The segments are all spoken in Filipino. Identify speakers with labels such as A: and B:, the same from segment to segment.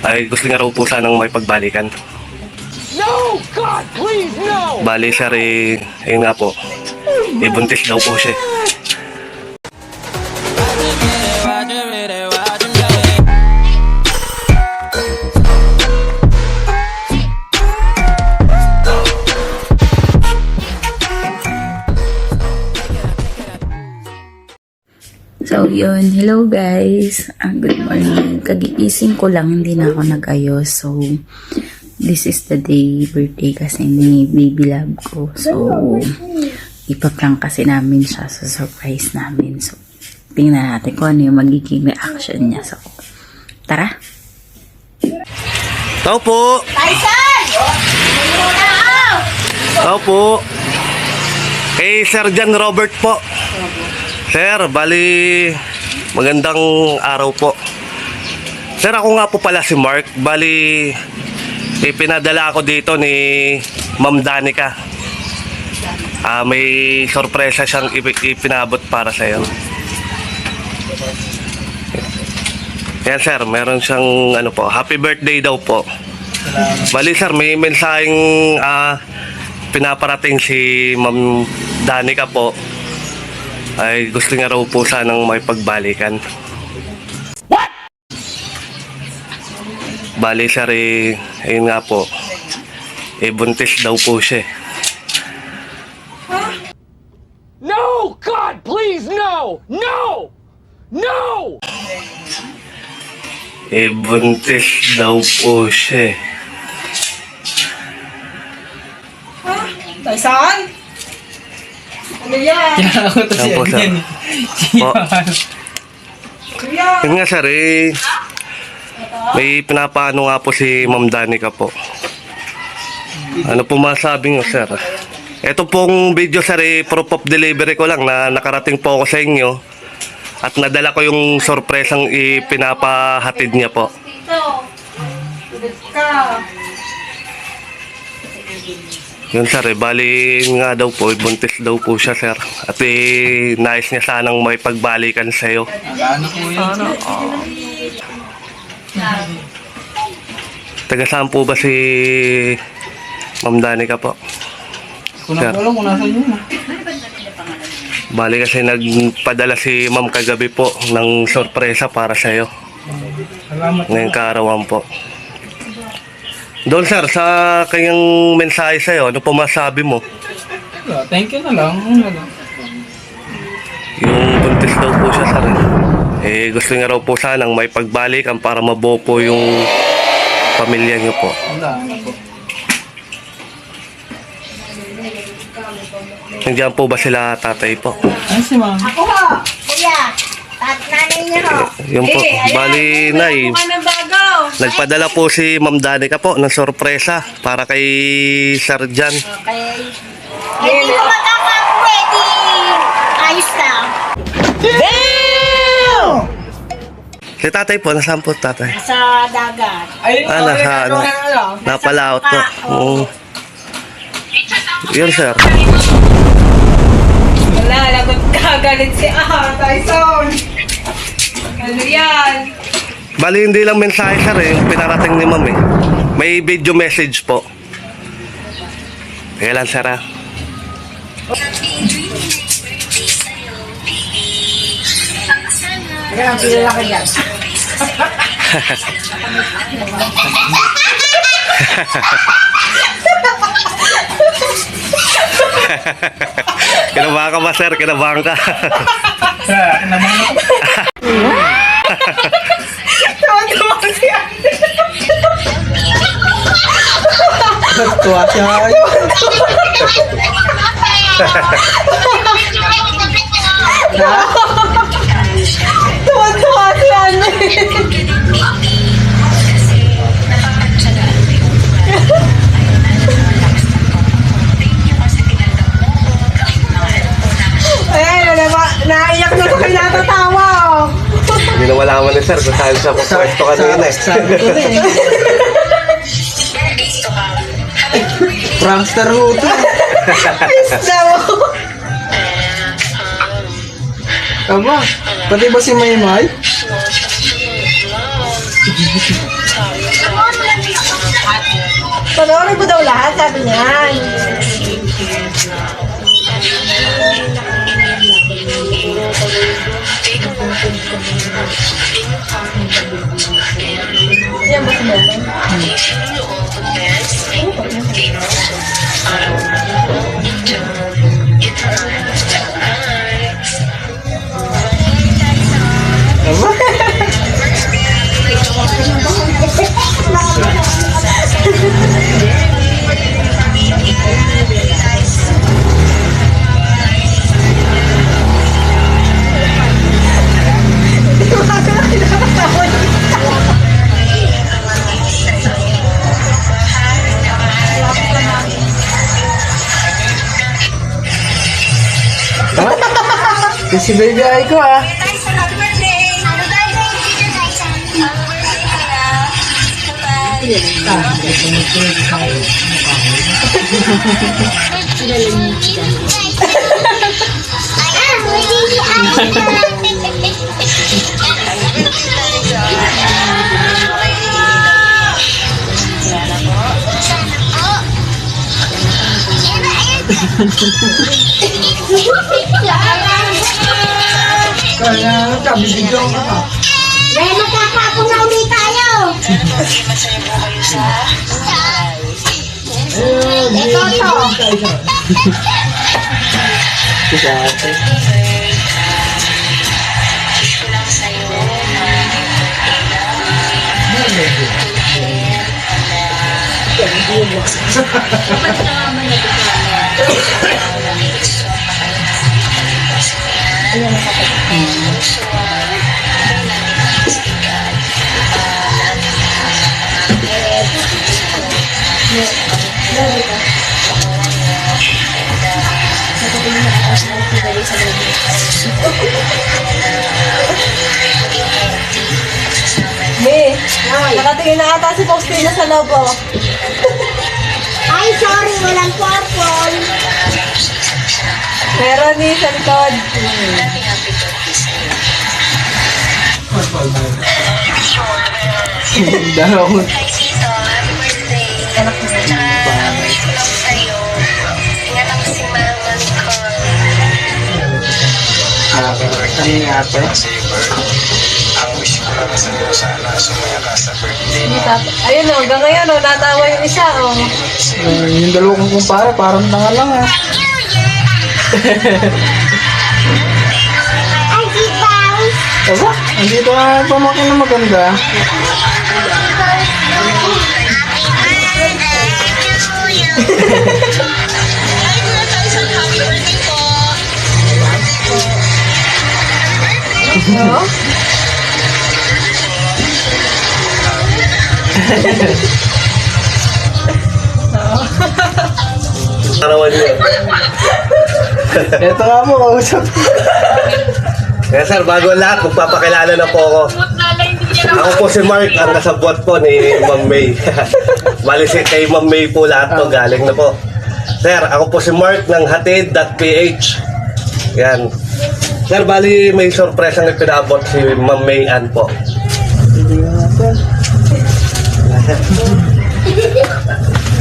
A: ay gusto niya raw po sanang may pagbalikan.
B: No! God, please, no!
A: Bali sir, ayun nga po, buntis daw po siya.
C: So, yun. Hello, guys. Good morning. Kagigising ko lang, hindi na ako nag-ayos. So, this is the day, birthday kasi ni baby love ko. So, ipaprank kasi namin siya sa surprise namin. So, tingnan natin kung ano yung magiging reaction niya. So, tara!
A: Tao po!
D: Tyson!
A: Tao po! Kay Sir John Robert po. Sir, bali magandang araw po. Sir, ako nga po pala si Mark. Bali pinadala ako dito ni Ma'am Danica. May sorpresa siyang ipinabot para sa iyo. Yan sir, meron siyang ano po, happy birthday daw po. Bali sir, may mensaheng pinaparating si Ma'am Danica po. Ay gusto niya raw po sanang may pagbalikan.
B: What?
A: Bali sir, ayun nga po, buntis daw po siya.
B: No! God, please, no! No! No!
A: Buntis daw po siya.
D: Tyson? Ano yan?
E: Kaya ako to si
A: Yan po, sir.
E: Edwin.
A: Po. Yun nga sir, may pinapaano nga po si Ma'am Danica po. Ano po masabi nyo sir? Ito pong video sir, proof of delivery ko lang na nakarating po ako sa inyo. At nadala ko yung sorpresang ipinapahatid niya po.
D: Dito. Tulad ka.
A: Yun sir, bali nga daw po, buntis daw po siya sir. At nais niya sanang may pagbalikan sa iyo.
E: Ano po yun?
A: Taga saan po ba si Ma'am Danica po?
E: Kung nakulong, kung nasa inyo na.
A: Bali kasi nagpadala si Ma'am kagabi po ng sorpresa para sa iyo.
E: Salamat.
A: Ngayong kaarawan po. Doon sir, sa kanyang mensahe sa iyo, ano po masabi mo?
E: Thank you na lang. Ano lang.
A: Yung buntis daw po siya sir. Gusto niya raw po sanang may pagbalikan para mabuo po yung pamilya niyo po.
E: Wala, ano po.
A: Nandiyan po ba sila tatay po?
E: Ay, si ma'am.
D: Ako ho, kuya. At nanay niya ho.
A: Yun po, bali nay,
D: Mukha ng bago.
A: nagpadala po si Ma'am Danica po ng sorpresa para kay Sir John.
D: Okay. Hindi ko makaka-ready. Ayos ka.
A: Si tatay po, nasaan po tatay?
D: Sa dagat.
E: Ay,
A: Nasa ano, napalaot po. Oo. Yun sir.
D: Wala, lagot ka. Galit si Tyson. Ano yan?
A: Bali hindi lang mensahe sir yung pinarating ni Ma'am May video message po. Kaya lang sir
D: Kaya ang pila ka dyan.
A: Kinabahan ka ba sir? Kinabahan ka.
E: Naman ako.
D: Tuwa siya.
E: Tuwa siya.
D: Tuwa siya. Ayan, naiyak na ko kayo natatawa.
A: Hindi na malaman ni sir kung saan siya pwesto kanina
E: Sabi ko rin. Prankster ho ito.
D: Daw.
E: Aba, pati ba si Maymay?
D: Panoorin mo daw lahat, sabi niyan. Yan ba si Mama?
E: Si baby ay ko ah. Kaya kabibigyan ka.
F: Dahil magkakapon na ulit tayo. Ito to.
E: Kasi ate.
D: May, nakatingin na ata si Faustina sa loob, oh.
F: Ay, sorry, walang purple.
D: Meron ni sa likod.
E: Dalaw ko. Ano nga ate?
D: Ayun, oh, hanggang ngayon, oh, natawa yung isa, oh.
E: Yung dalawa kong kumpara, parang tanga lang ah.
F: Ay, si Bounce.
E: Aba, andito na pamakin na maganda.
D: Oh?
A: Karawan niyo.
E: Ito nga po, kausap.
A: Kaya sir, bago ang lahat, magpapakilala na po ako. Ako po si Mark, ang kasabot po ni Ma'am May. Bali kay Ma'am May po lahat to, galing na po. Sir, ako po si Mark ng hatid.ph. Yan. Sir, bali may surprise ang ipinabot si Ma'am May Ann po.
E: Hindi nga natin.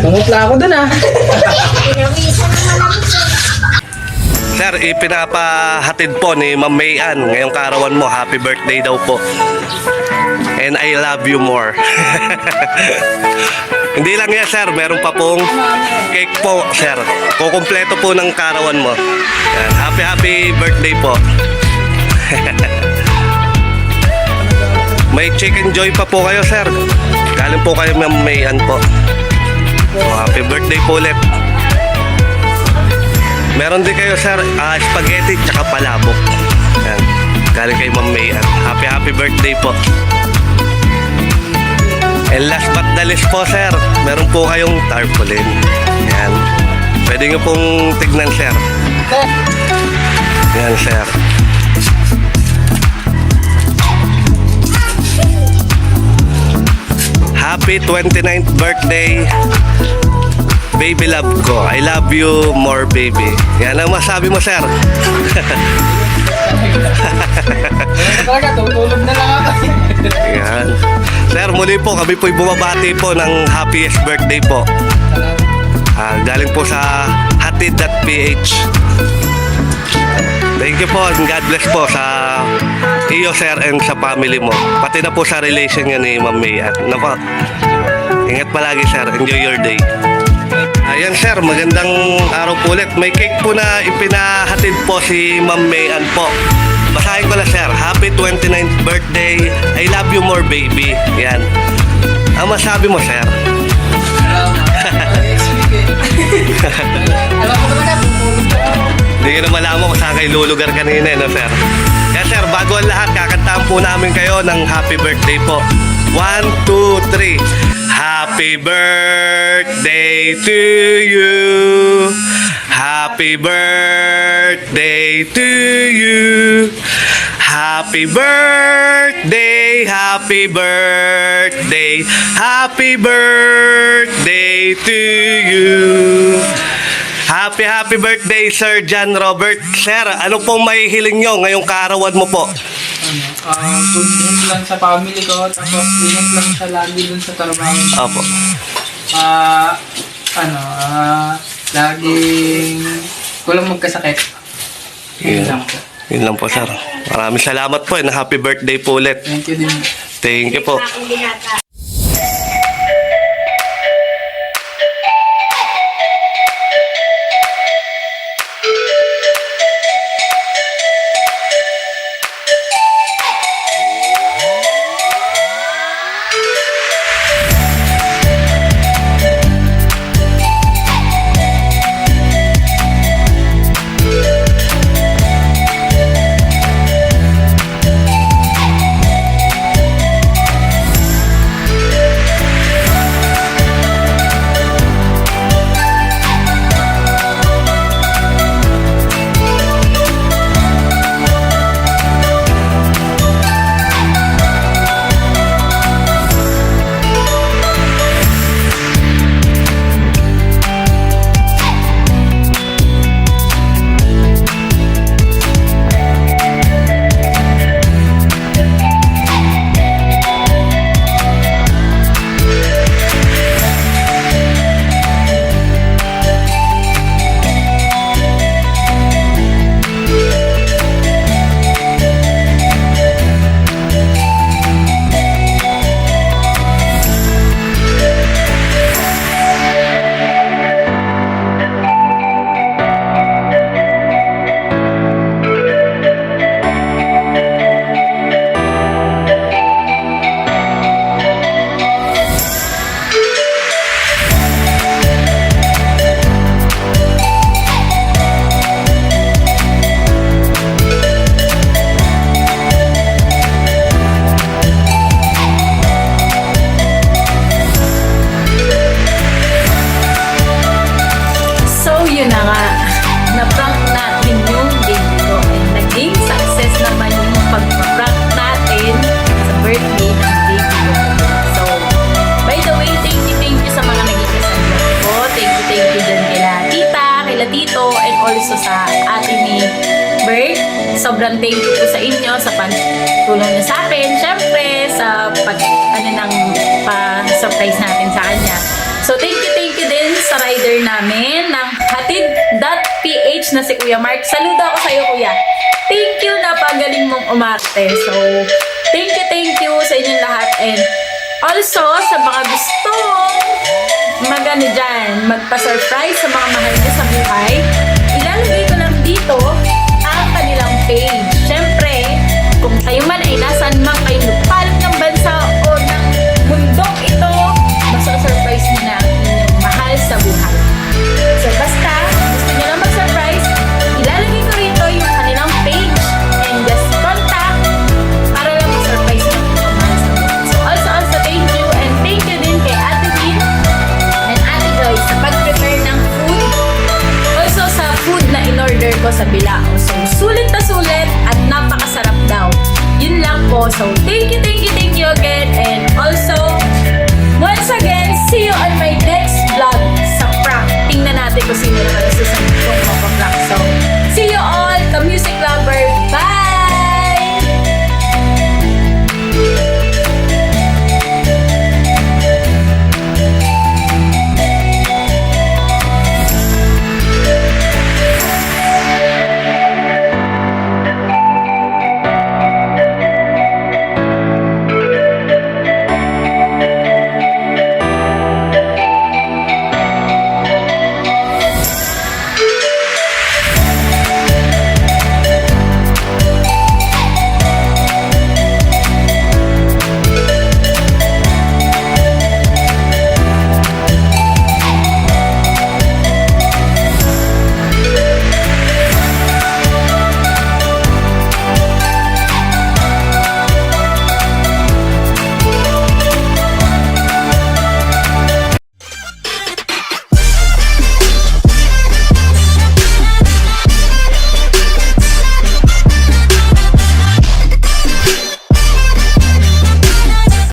E: Tungutla ako dun ah.
F: Pinawisan naman ako.
A: Sir, ipinapahatid po ni Ma'am May Ann ngayong karawan mo. Happy birthday daw po. And I love you more. Hindi lang yan, sir. Meron pa pong cake po, sir. Kukumpleto po ng karawan mo. Yan. Happy birthday po. May chicken joy pa po kayo, sir. Galing po kayo, Ma'am May Ann po. Happy birthday po ulit. Meron din kayo, sir, spaghetti tsaka palabok. Yan. Galing kay Ma'am May Ann. Happy birthday po. And last but the least po, sir, meron po kayong tarpaulin. Yan. Pwede nyo pong tignan, sir. Yan, sir. Happy 29th birthday, baby love ko. I love you more, baby. Yan ang masabi mo, sir.
E: Talaga, tutulog na lang ako.
A: Yan. Sir, muli po kami po'y bumabati po ng happiest birthday po. Galing po sa hatid.ph. Thank you po and God bless po sa iyo, sir, and sa family mo. Pati na po sa relation niya ni Ma'am May. At nako, ingat palagi, sir. Enjoy your day. Ayan, sir, magandang araw po ulit. May cake po na ipinahatid po si Ma'am May Ann po. Basahin ko na, sir. Happy 29th birthday. I love you more, baby. Yan. Ang masabi mo, sir? Hindi ko na malaman kung saan kayo lulugar kanina, no, sir? Yes, sir, bago ang lahat, kakantahan po namin kayo ng happy birthday po. 1, 2, 3. Happy birthday to you. Happy birthday to you. Happy birthday, happy birthday, happy birthday to you. Happy birthday, Sir John Robert. Sir, ano pong may hiling nyo ngayong kaarawan mo po?
E: Good news lang sa family ko, tapos ingat lang siya lagi dun sa trabaho.
A: Opo.
E: Laging walang magkasakit. Yun lang po.
A: Yun lang po, sir. Maraming salamat po and happy birthday po ulit.
E: Thank you din.
A: Thank you po.
F: Akong binata.
C: Yun na nga, na-prank natin yung baby ko. And naging success naman yung pag-prank natin sa birthday ng baby ko. So, by the way, thank you sa mga naging kasabihan ko. Thank you din kila tita, kila tito, and also sa ate ni Bert. Sobrang thank you po sa inyo sa pagtulong niyo sa akin. Siyempre, sa pa-surprise natin sa kanya. So, thank you din sa rider namin ng hatid.ph na si Kuya Mark. Saludo ako sa iyo, Kuya. Thank you, napagaling mong umarte. So, thank you sa inyong lahat. And also, sa mga gustong magpa-surprise sa mga mahal niyo sa buhay, ilalagay ko lang dito ang kanilang page. Siyempre, kung kayo man ay nasaan man kayo lupalit ng bansa o ng mundong ito, masa-surprise niyo na ang inyong mahal sa buhay. So, basta, gusto niyo lang mag-surprise, ilalagay ko rito yung kanilang page and just contact para lang mag-surprise niyo ang inyong mahal sa buhay. So, also, thank you and thank you din kay Ate Lynn and Ate Joy sa pag-prepare ng food. Also, sa food na in-order ko sa Bilao. So, sulit na sulit at napakasarap daw. Yun lang po. So, thank you